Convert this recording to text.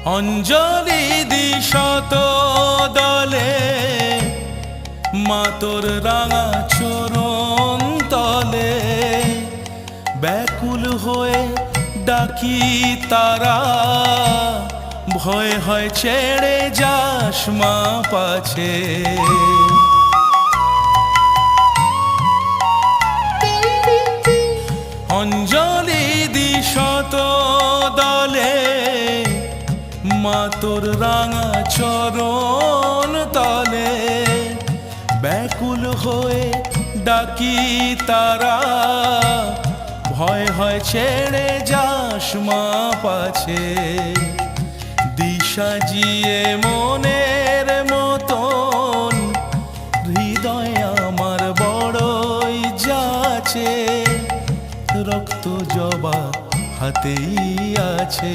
অঞ্জলি দিশত দলে মা তোর রাঙা চরণ তলে ব্যাকুল হয়ে ডাকি তারা ভয় হয় ছেড়ে যাস মা পাছে অঞ্জলি দিশত দলে মা তোর রাঙা চরণ তলে ব্যাকুল হয়ে ডাকি তারা ভয় হয় ছেড়ে যাস মা পাছে দিশা জিয়ে মনের মতন হৃদয় আমার বড়ই যাচ্ছে রক্ত জবা হাতেই আছে।